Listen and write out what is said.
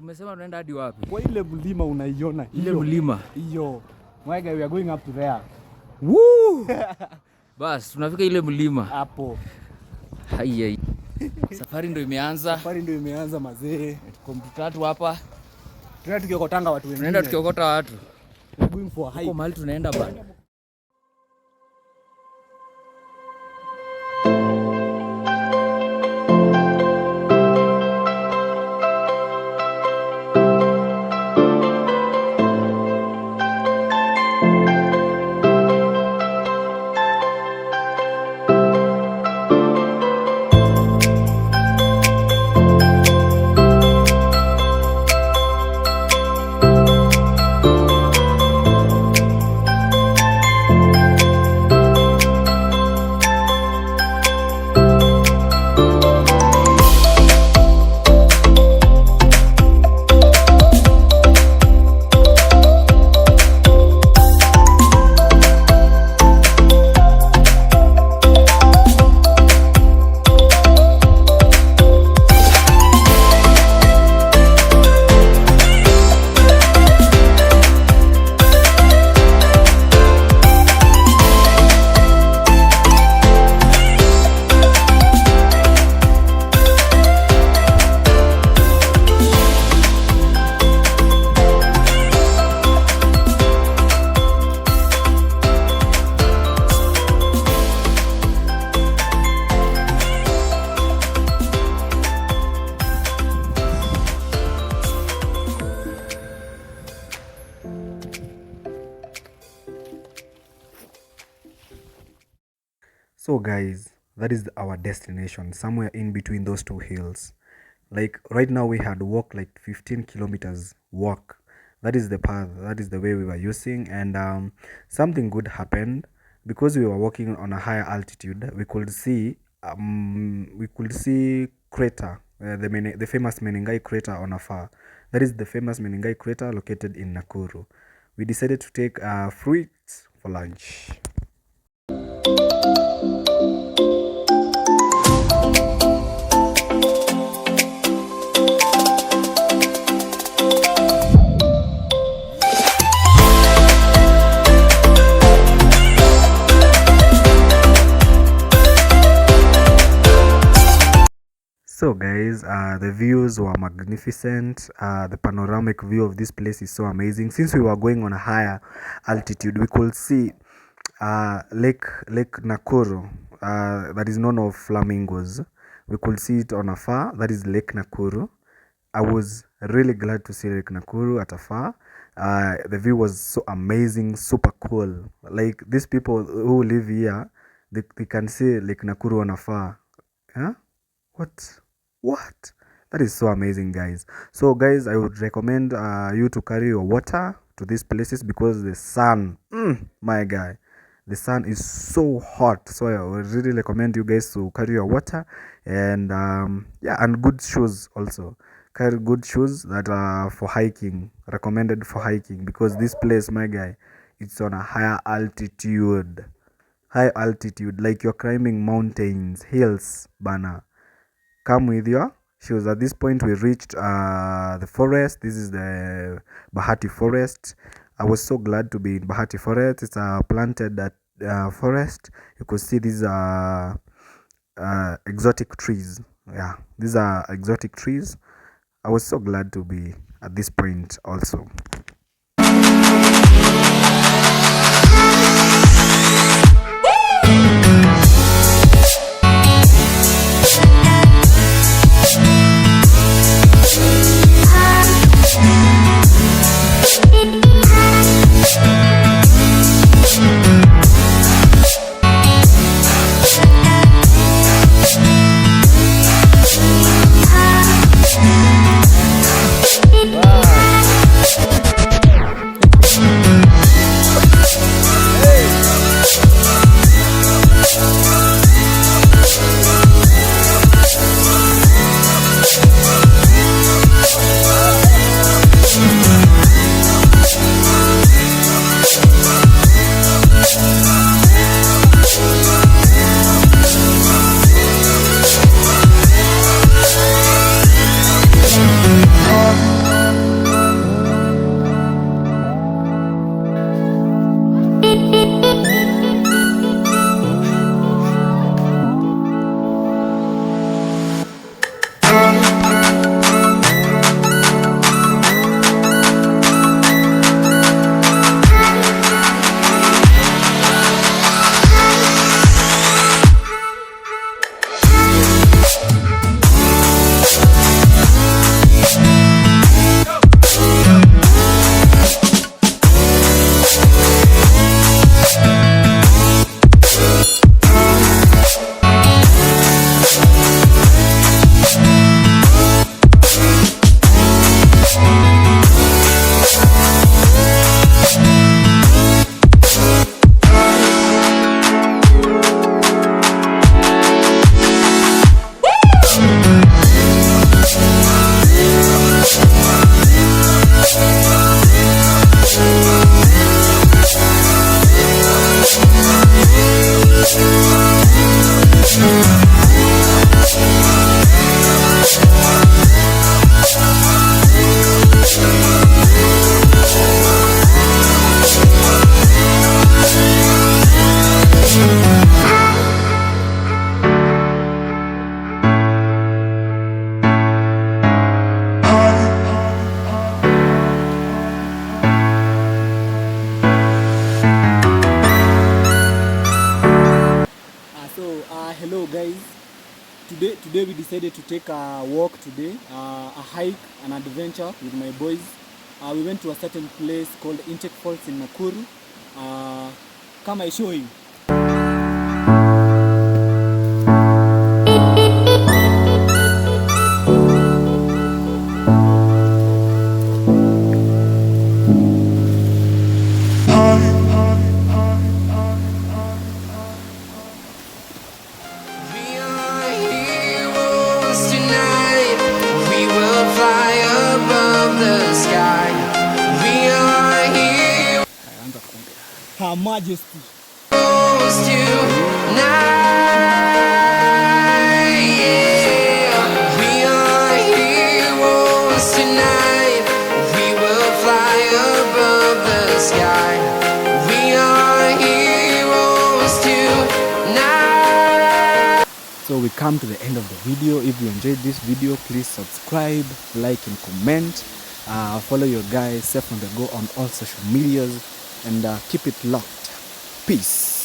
Tumesema tunaenda hadi wapi? Kwa ile mlima unaiona hiyo. Ile mlima. Hiyo. My guy, we are going up to there. Woo! Bas, tunafika ile mlima. Hapo. Hai. Safari ndio imeanza. Safari ndio imeanza mazee. Tuko mtu tatu hapa. Tunaenda tukiokotanga watu wengine. Tunaenda tukiokota watu. We are going for a hike. Huko mahali tunaenda bana. So guys, that is our destination, somewhere in between those two hills. Like right now we had walked like 15 kilometers walk. That is the path, that is the way we were using, and something good happened because we were walking on a higher altitude. We could see crater, the famous Menengai crater on afar. That is the famous Menengai crater located in Nakuru. We decided to take fruits for lunch. So guys, the views were magnificent. The panoramic view of this place is so amazing. Since we were going on a higher altitude, we could see Lake Nakuru, that is known of flamingos. We could see it on afar. That is Lake Nakuru. I was really glad to see Lake Nakuru at afar. The view was so amazing, super cool. Like these people who live here, they can see Lake Nakuru on afar. Huh? What? That is so amazing, guys. So guys, I would recommend you to carry your water to these places because the sun, my guy, the sun is so hot. So I would really recommend you guys to carry your water and yeah, and good shoes also. Carry good shoes that are for hiking, recommended for hiking, because this place, my guy, it's on a higher altitude. High altitude, like you're climbing mountains, hills, bana. Come with your shoes. At this point we reached the forest. This is the Bahati forest. I was so glad to be in Bahati forest. It's a planted forest. You could see these are exotic trees. Yeah, these are exotic trees. I was so glad to be at this point also. Wow. decided to take a walk today, a hike, an adventure with my boys. We went to a certain place called Waterfalls in Nakuru. Come I show you. Her Majesty. So we come to the end of the video. If you enjoyed this video, please subscribe, like and comment. Follow your guys Safe on the Go on all social medias, and keep it locked. Peace.